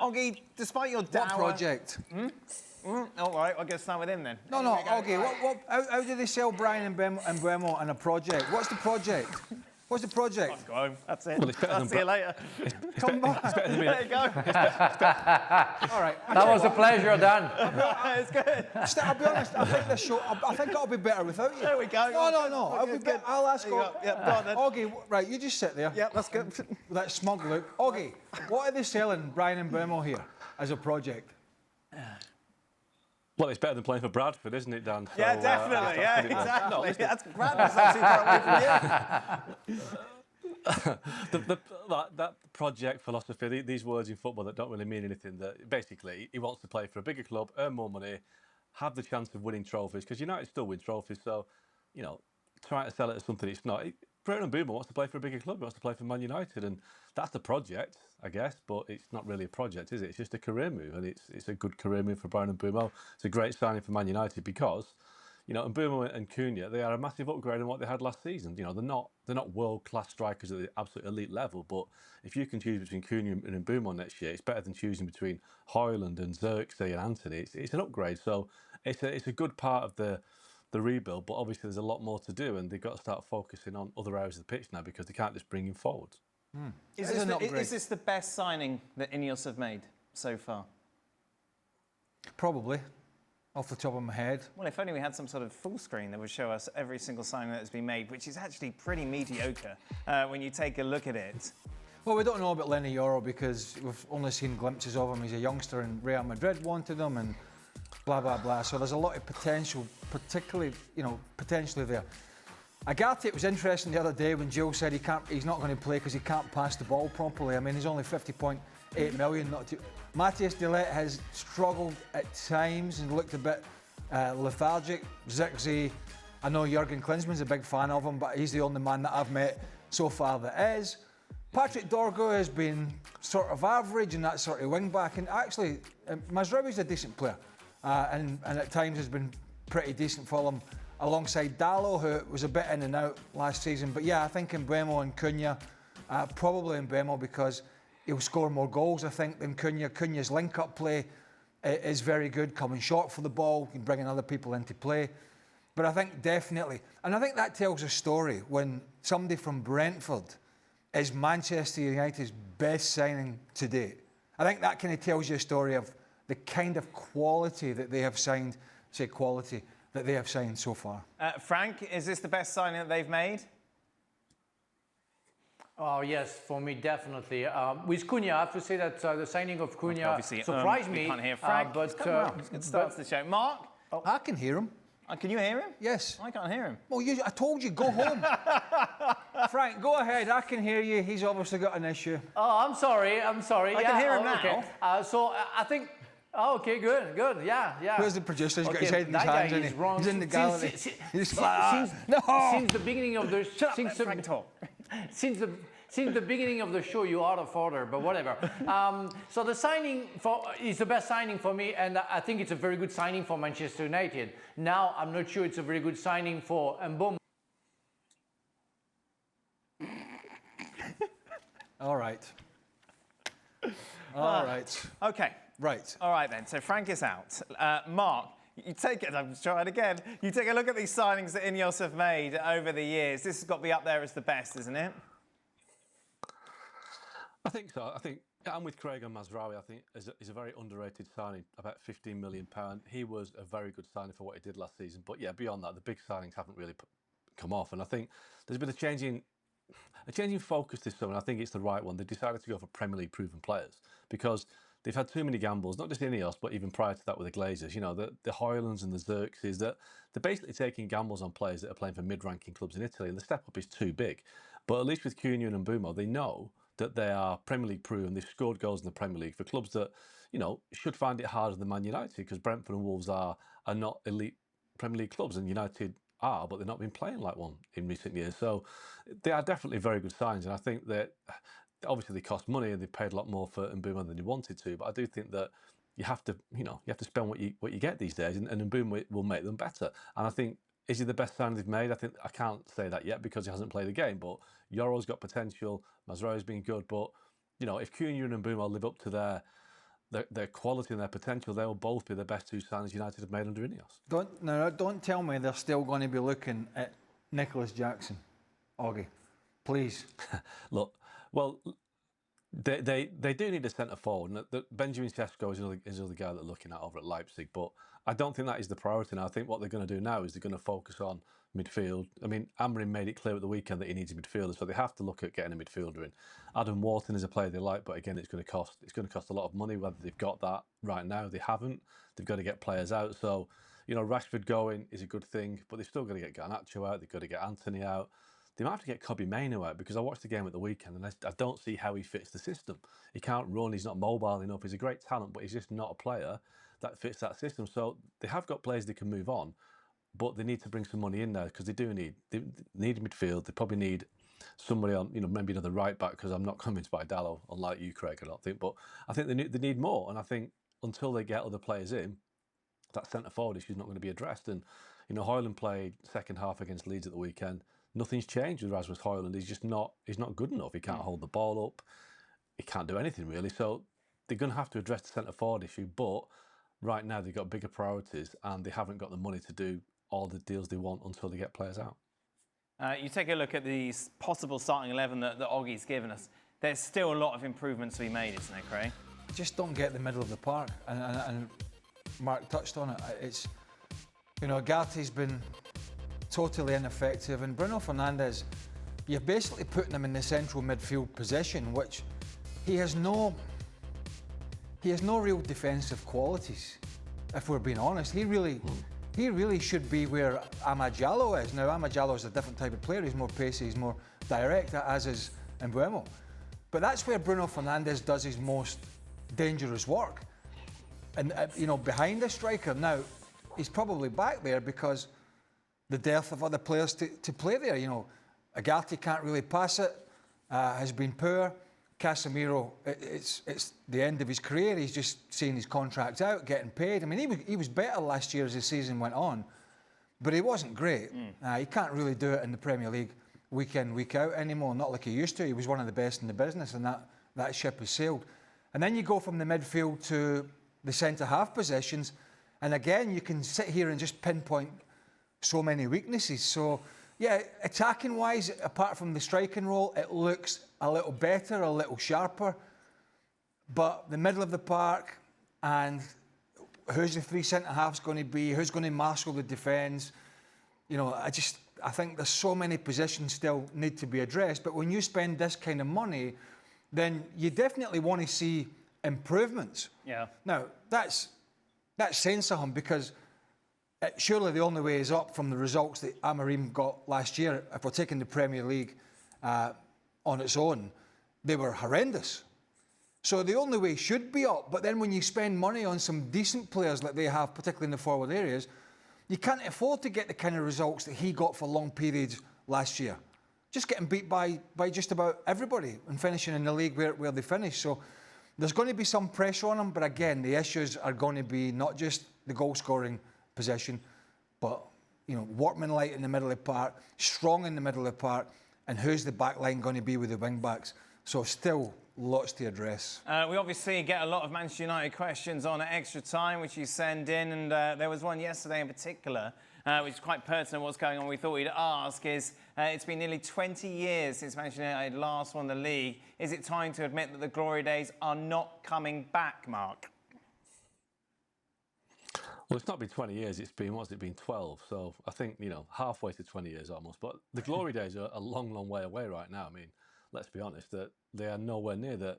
Oggy, despite your dour... What project? All right, I'll get start with him then. No, Oggy, how do they sell Bryan Mbeumo in a project? What's the project? What's the project? Let's go home. That's it. Well, it's better I'll than see you later. Come back. There you go. All right. That was a pleasure, Dan. It's good. I'll be honest, I think this show, I think it'll be better without you. There we go. No. Okay, good. I'll ask There you go. Yeah, go on then. Oggy, right, you just sit there. Yeah, that's good. With that smug look. Oggy, what are they selling Bryan Mbeumo here as a project? Well, it's better than playing for Bradford, isn't it, Dan? Yeah, So, definitely. Yeah, pretty much. exactly. No, listen, That's Bradford's not too far away from you. that project philosophy, these words in football that don't really mean anything, that basically he wants to play for a bigger club, earn more money, have the chance of winning trophies, because United still win trophies, so, you know, trying to sell it as something it's not. Bryan Mbeumo wants to play for a bigger club, he wants to play for Man United, and that's the project, I guess, but it's not really a project, is it? It's just a career move, and it's a good career move for Bryan Mbeumo. It's a great signing for Man United because, you know, Mbeumo and Cunha, they are a massive upgrade on what they had last season. You know, they're not world-class strikers at the absolute elite level, but if you can choose between Cunha and Mbeumo next year, it's better than choosing between Højlund and Xerxes and Anthony. It's an upgrade, so it's a good part of the rebuild, but obviously there's a lot more to do, and they've got to start focusing on other areas of the pitch now because they can't just bring him forward. Is this the best signing that Ineos have made so far? Probably, off the top of my head. Well, if only we had some sort of full screen that would show us every single signing that has been made, which is actually pretty mediocre when you take a look at it. Well, we don't know about Lenny Yoro because we've only seen glimpses of him. He's a youngster and Real Madrid wanted him and blah, blah, blah. So there's a lot of potential, particularly, potentially there. Agate, it was interesting the other day when Jill said he's not going to play because he can't pass the ball properly. I mean, he's only 50.8 million. Matthias de Ligt has struggled at times and looked a bit lethargic. Zirkzee, I know Jurgen Klinsmann's a big fan of him, but he's the only man that I've met so far that is. Patrick Dorgo has been sort of average in that sort of wing back, and actually Mazraoui's a decent player and at times has been pretty decent for them alongside Dallo, who was a bit in and out last season. But yeah, I think Mbeumo and Cunha, probably Mbeumo because he'll score more goals, I think, than Cunha. Cunha's link-up play is very good, coming short for the ball, bringing other people into play. But I think definitely, and I think that tells a story when somebody from Brentford is Manchester United's best signing to date. I think that kind of tells you a story of the kind of quality that they have signed, that they have signed so far. Frank, is this the best signing that they've made? Oh, yes, for me, definitely. With Cunha, I have to say that the signing of Cunha surprised me. We can't hear Frank. But it starts the show. Mark? Oh. I can hear him. Can you hear him? Yes. I can't hear him. Well, I told you, go home. Frank, go ahead. I can hear you. He's obviously got an issue. Oh, I'm sorry. I can hear him now. Okay. So I think... Oh, okay, good. Yeah. Where's the producer? He's got his head in his hands, isn't he? Wrong. He's in the gallery. Since the beginning of the... Since the beginning of the show, you're out of order, but whatever. So the signing is the best signing for me, and I think it's a very good signing for Manchester United. Now, I'm not sure it's a very good signing for Mbeumo. All right. All right. Okay. Right. All right then. So Frank is out. Mark, you take it. I'm trying again. You take a look at these signings that Ineos have made over the years. This has got to be up there as the best, isn't it? I think so. I think I'm with Craig on Mazraoui. I think he's a very underrated signing, about £15 million. He was a very good signing for what he did last season. But yeah, beyond that, the big signings haven't really come off. And I think there's been a change in focus this summer. And I think it's the right one. They decided to go for Premier League proven players because they've had too many gambles, not just Ineos, but even prior to that with the Glazers. You know, the Højlunds and the Xerxes, that they're basically taking gambles on players that are playing for mid-ranking clubs in Italy, and the step up is too big. But at least with Cunha and Mbeumo, they know that they are Premier League proven. They've scored goals in the Premier League for clubs that, you know, should find it harder than Man United because Brentford and Wolves are not elite Premier League clubs, and United are, but they've not been playing like one in recent years. So they are definitely very good signs, and I think that obviously they cost money and they paid a lot more for Mbeumo than they wanted to. But I do think that you have to spend what you get these days, and Mbeumo will make them better. And I think, is he the best signing they've made? I can't say that yet because he hasn't played the game. But Yoro's got potential. Mazraoui's been good. But you know, if Cunha and Mbeumo live up to their quality and their potential, they will both be the best two signings United have made under Ineos. Don't tell me they're still going to be looking at Nicholas Jackson, Augie. Please. Look, well, they do need a centre forward. And Benjamin Sesko is another guy they're looking at over at Leipzig, but I don't think that is the priority now. I think what they're going to do now is they're going to focus on midfield. I mean, Amorim made it clear at the weekend that he needs a midfielder, so they have to look at getting a midfielder in. Adam Wharton is a player they like, but again, it's going to cost a lot of money. Whether they've got that right now, they haven't. They've got to get players out. So, you know, Rashford going is a good thing, but they've still got to get Garnacho out. They've got to get Anthony out. They might have to get Kobbie Mainoo out, because I watched the game at the weekend and I don't see how he fits the system. He can't run. He's not mobile enough. He's a great talent, but he's just not a player that fits that system. So they have got players they can move on, but they need to bring some money in there, because they need midfield. They probably need somebody on, you know, maybe another right back, because I'm not convinced by Dallo, unlike you, Craig, I don't think. But I think they need more, and I think until they get other players in, that centre forward issue is not going to be addressed. And you know, Højlund played second half against Leeds at the weekend. Nothing's changed with Rasmus Højlund. He's not good enough. He can't hold the ball up. He can't do anything really. So they're going to have to address the centre forward issue. But right now they've got bigger priorities, and they haven't got the money to do all the deals they want until they get players out. You take a look at the possible starting 11 that Oggie's given us. There's still a lot of improvements to be made, isn't there, Craig? Just don't get the middle of the park, and Mark touched on it. It's, you know, Gati's been totally ineffective, and Bruno Fernandes, you're basically putting him in the central midfield position, which he has no real defensive qualities. If we're being honest, he really should be where Amad Diallo is. Now, Amad Diallo is a different type of player. He's more pacey, he's more direct, as is Mbeumo. But that's where Bruno Fernandes does his most dangerous work. And, you know, behind the striker. Now, he's probably back there because the dearth of other players to play there. You know, Agati can't really pass it, has been poor. Casemiro, it's the end of his career. He's just seeing his contract out, getting paid. I mean, he was better last year as the season went on, but he wasn't great. He can't really do it in the Premier League week in, week out anymore, not like he used to. He was one of the best in the business, and that ship has sailed. And then you go from the midfield to the centre-half positions, and again, you can sit here and just pinpoint so many weaknesses. So, yeah, attacking-wise, apart from the striking role, it looks a little better, a little sharper. But the middle of the park, and who's the three centre-halves going to be? Who's going to marshal the defence? You know, I think there's so many positions still need to be addressed. But when you spend this kind of money, then you definitely want to see improvements. Yeah. Now, that's saying something, because surely the only way is up from the results that Amorim got last year. If we're taking the Premier League on its own, they were horrendous. So the only way should be up. But then when you spend money on some decent players like they have, particularly in the forward areas, you can't afford to get the kind of results that he got for long periods last year. Just getting beat by just about everybody and finishing in the league where they finished. So there's going to be some pressure on him. But again, the issues are going to be not just the goal-scoring position, but, you know, workmanlike in the middle of the park, strong in the middle of the park, and who's the back line going to be with the wing-backs? So still lots to address. We obviously get a lot of Manchester United questions on at extra time, which you send in, and there was one yesterday in particular, which is quite pertinent what's going on. We thought we'd ask is, it's been nearly 20 years since Manchester United last won the league. Is it time to admit that the glory days are not coming back, Mark? Well, it's not been 20 years, it's been 12? So I think, you know, halfway to 20 years almost. But the glory days are a long, long way away right now. I mean, let's be honest, that they are nowhere near the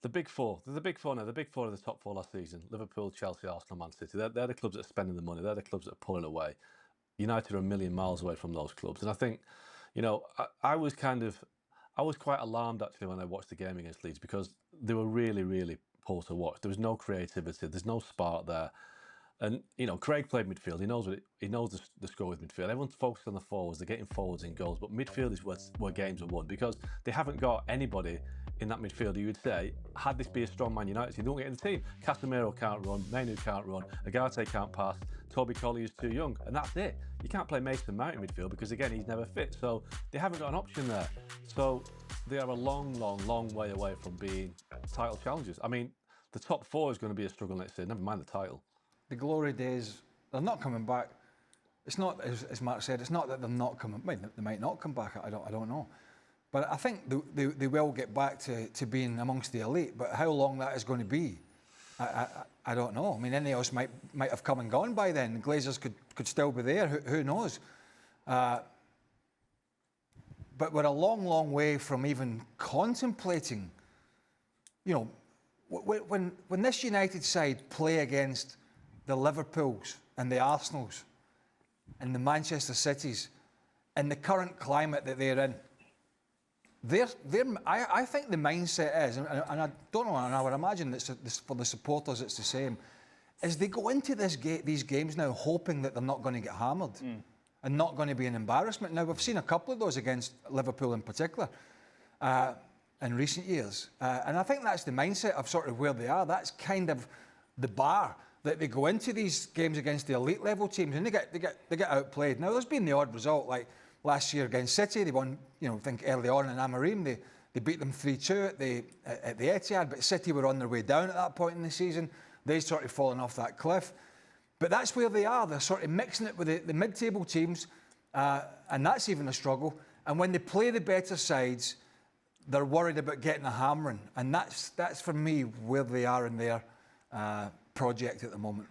big four. They're the big four now. The big four are the top four last season. Liverpool, Chelsea, Arsenal, Man City. They're the clubs that are spending the money. They're the clubs that are pulling away. United are a million miles away from those clubs. And I think, you know, I was quite alarmed actually when I watched the game against Leeds, because they were really, really poor to watch. There was no creativity. There's no spark there. And, you know, Craig played midfield. He knows the score with midfield. Everyone's focused on the forwards. They're getting forwards in goals. But midfield is where games are won, because they haven't got anybody in that midfield who you would say, had this be a strong Man United team, they won't get in the team. Casemiro can't run. Mainoo can't run. Agate can't pass. Toby Colley is too young. And that's it. You can't play Mason Mount in midfield because, again, he's never fit. So they haven't got an option there. So they are a long, long, long way away from being title challengers. I mean, The top 4 is going to be a struggle next year. Never mind the title. The glory days, they're not coming back. It's not, as Mark said, it's not that they're not coming. They might not come back. I don't know. But I think they will get back to being amongst the elite. But how long that is going to be, I don't know. I mean, Ineos might have come and gone by then. The Glazers could still be there. Who knows? But we're a long, long way from even contemplating. You know, when this United side play against the Liverpools and the Arsenals and the Manchester Cities in the current climate that they're in, I think the mindset is, and I don't know, and I would imagine that for the supporters it's the same, is they go into these games now hoping that they're not going to get hammered and not going to be an embarrassment. Now, we've seen a couple of those against Liverpool in particular in recent years. And I think that's the mindset of sort of where they are. That's kind of the bar that they go into these games against the elite level teams, and they get outplayed. Now, there's been the odd result, like last year against City. They won, I think early on in Amorim. They beat them 3-2 at the Etihad, but City were on their way down at that point in the season. They'd sort of fallen off that cliff. But that's where they are. They're sort of mixing it with the mid-table teams, and that's even a struggle. And when they play the better sides, they're worried about getting a hammering. And that's for me, where they are in their project at the moment.